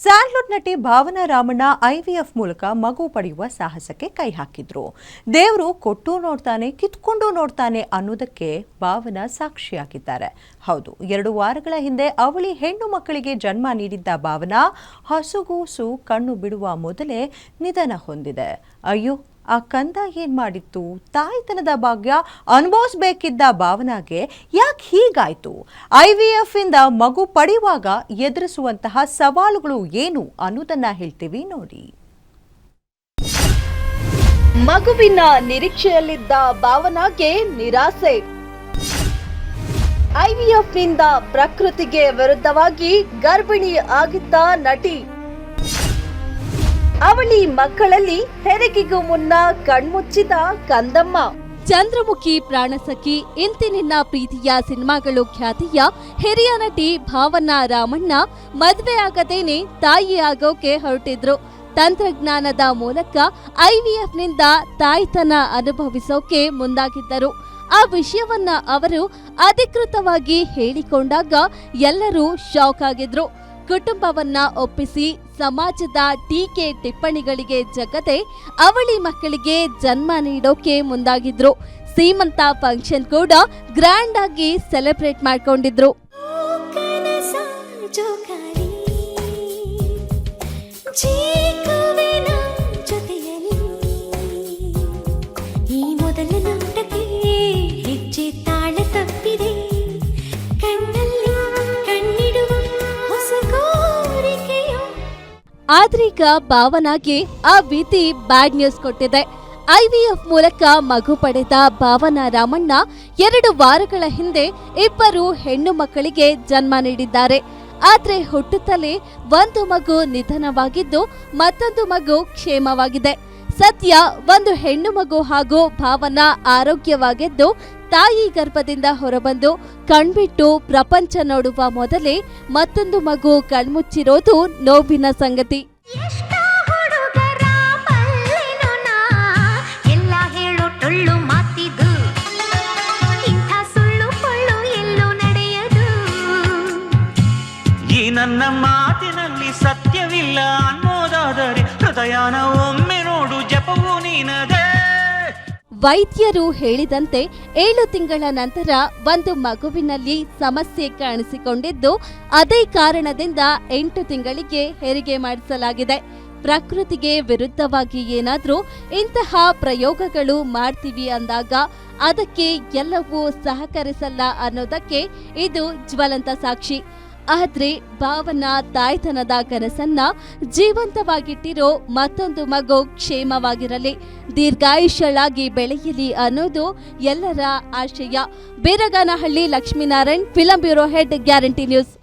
Sandalwood ನಟಿ Bhavana Ramanna IVF ಮೂಲಕ ಮಗು ಪಡೆಯುವ ಸಾಹಸಕ್ಕೆ ಕೈ ಹಾಕಿದ್ರು. ದೇವರು ಕೊಟ್ಟು ನೋಡ್ತಾನೆ, ಕಿತ್ಕೊಂಡು ನೋಡ್ತಾನೆ ಅನ್ನೋದಕ್ಕೆ ಭಾವನಾ ಸಾಕ್ಷಿಯಾಗಿದ್ದಾರೆ. ಹೌದು, 2 ವಾರಗಳ ಹಿಂದೆ ಅವಳಿ ಹೆಣ್ಣು ಮಕ್ಕಳಿಗೆ ಜನ್ಮ ನೀಡಿದ್ದ ಭಾವನಾ ಹಸುಗೂಸು ಕಣ್ಣು ಬಿಡುವ ಮೊದಲೇ ನಿಧನ ಹೊಂದಿದೆ. ಅಯ್ಯೋ, ಆ ಕಂದ ಏನ್ ಮಾಡಿತ್ತು? ತಾಯ್ತನದ ಭಾಗ್ಯ ಅನುಭವಿಸಬೇಕಿದ್ದ ಭಾವನಾಗೆ ಯಾಕೆ ಹೀಗಾಯ್ತು? ಐವಿಎಫ್ ಇಂದ ಮಗು ಪಡೆಯುವಾಗ ಎದುರಿಸುವಂತಹ ಸವಾಲುಗಳು ಏನು ಅನ್ನೋದನ್ನ ಹೇಳ್ತೀವಿ ನೋಡಿ. ಮಗುವಿನ ನಿರೀಕ್ಷೆಯಲ್ಲಿದ್ದ ಭಾವನಾಗೆ ನಿರಾಸೆ. ಐವಿಎಫ್ ನಿಂದ ಪ್ರಕೃತಿಗೆ ವಿರುದ್ಧವಾಗಿ ಗರ್ಭಿಣಿ ಆಗಿದ್ದ ನಟಿ. ಅವಳಿ ಮಕ್ಕಳಲ್ಲಿ ಹೆರಿಗೆಗೂ ಮುನ್ನ ಕಣ್ಮುಚ್ಚಿದ ಕಂದಮ್ಮ. ಚಂದ್ರಮುಖಿ, ಪ್ರಾಣಸಖಿ, ಇಂತಿ ನಿನ್ನ ಪ್ರೀತಿಯ ಸಿನಿಮಾಗಳು ಖ್ಯಾತಿಯ ಹಿರಿಯ ನಟಿ ಭಾವನಾ ರಾಮಣ್ಣ ಮದುವೆ ಆಗದೇನೆ ತಾಯಿ ಆಗೋಕೆ ಹೊರಟಿದ್ರು. ತಂತ್ರಜ್ಞಾನದ ಮೂಲಕ ಐವಿಎಫ್ ನಿಂದ ತಾಯ್ತನ ಅನುಭವಿಸೋಕೆ ಮುಂದಾಗಿದ್ದರು. ಆ ವಿಷಯವನ್ನ ಅವರು ಅಧಿಕೃತವಾಗಿ ಹೇಳಿಕೊಂಡಾಗ ಎಲ್ಲರೂ ಶಾಕ್ ಆಗಿದ್ರು. ಕುಟುಂಬವನ್ನ ಒಪ್ಪಿಸಿ ಸಮಾಜದ ಟೀಕೆ ಟಿಪ್ಪಣಿಗಳಿಗೆ ಜಗದೆ ಅವಳಿ ಮಕ್ಕಳಿಗೆ ಜನ್ಮ ನೀಡೋಕೆ ಮುಂದಾಗಿದ್ರು. ಸೀಮಂತ ಫಂಕ್ಷನ್ ಕೂಡ ಗ್ರ್ಯಾಂಡ್ ಆಗಿ ಸೆಲೆಬ್ರೇಟ್ ಮಾಡ್ಕೊಂಡಿದ್ರು. ಆದ್ರೀಗ ಭಾವನಾಗೆ ಆ ಭೀತಿ ಬ್ಯಾಡ್ ನ್ಯೂಸ್ ಕೊಟ್ಟಿದೆ. ಐವಿಎಫ್ ಮೂಲಕ ಮಗು ಪಡೆದ ಭಾವನಾ ರಾಮಣ್ಣ 2 ವಾರಗಳ ಹಿಂದೆ 2 ಹೆಣ್ಣು ಮಕ್ಕಳಿಗೆ ಜನ್ಮ ನೀಡಿದ್ದಾರೆ. ಆದ್ರೆ ಹುಟ್ಟುತ್ತಲೇ ಒಂದು ಮಗು ನಿಧನವಾಗಿದ್ದು ಮತ್ತೊಂದು ಮಗು ಕ್ಷೇಮವಾಗಿದೆ. ಸದ್ಯ ಒಂದು ಹೆಣ್ಣು ಮಗು ಹಾಗೂ ಭಾವನಾ ಆರೋಗ್ಯವಾಗಿದ್ದು ತಾಯಿ ಗರ್ಭದಿಂದ ಹೊರಬಂದು ಕಣ್ಬಿಟ್ಟು ಪ್ರಪಂಚ ನೋಡುವ ಮೊದಲೇ ಮತ್ತೊಂದು ಮಗು ಕಣ್ಮುಚ್ಚಿರೋದು ನೋವಿನ ಸಂಗತಿ. ಈ ನನ್ನ ಮಾತಿನಲ್ಲಿ ಸತ್ಯವಿಲ್ಲ ಅನ್ನೋದಾದರೆ ಹೃದಯನ ಒಮ್ಮೆ ನೋಡು, ಜಪವು ನೀನದೇ. ವೈದ್ಯರು ಹೇಳಿದಂತೆ 7 ತಿಂಗಳ ನಂತರ ಒಂದು ಮಗುವಿನಲ್ಲಿ ಸಮಸ್ಯೆ ಕಾಣಿಸಿಕೊಂಡಿದ್ದು, ಅದೇ ಕಾರಣದಿಂದ 8 ತಿಂಗಳಿಗೆ ಹೆರಿಗೆ ಮಾಡಿಸಲಾಗಿದೆ. ಪ್ರಕೃತಿಗೆ ವಿರುದ್ಧವಾಗಿ ಏನಾದ್ರೂ ಇಂತಹ ಪ್ರಯೋಗಗಳು ಮಾಡ್ತೀವಿ ಅಂದಾಗ ಅದಕ್ಕೆ ಎಲ್ಲವೂ ಸಹಕರಿಸಲ್ಲ ಅನ್ನೋದಕ್ಕೆ ಇದು ಜ್ವಲಂತ ಸಾಕ್ಷಿ. ಆದ್ರೆ ಭಾವನಾ ತಾಯ್ತನದ ಕನಸನ್ನ ಜೀವಂತವಾಗಿಟ್ಟಿರೋ ಮತ್ತೊಂದು ಮಗು ಕ್ಷೇಮವಾಗಿರಲಿ, ದೀರ್ಘಾಯುಷ್ಯಳಾಗಿ ಬೆಳೆಯಲಿ ಅನ್ನೋದು ಎಲ್ಲರ ಆಶಯ. Biraganahalli Lakshminarayan, film bureau head, guarantee news.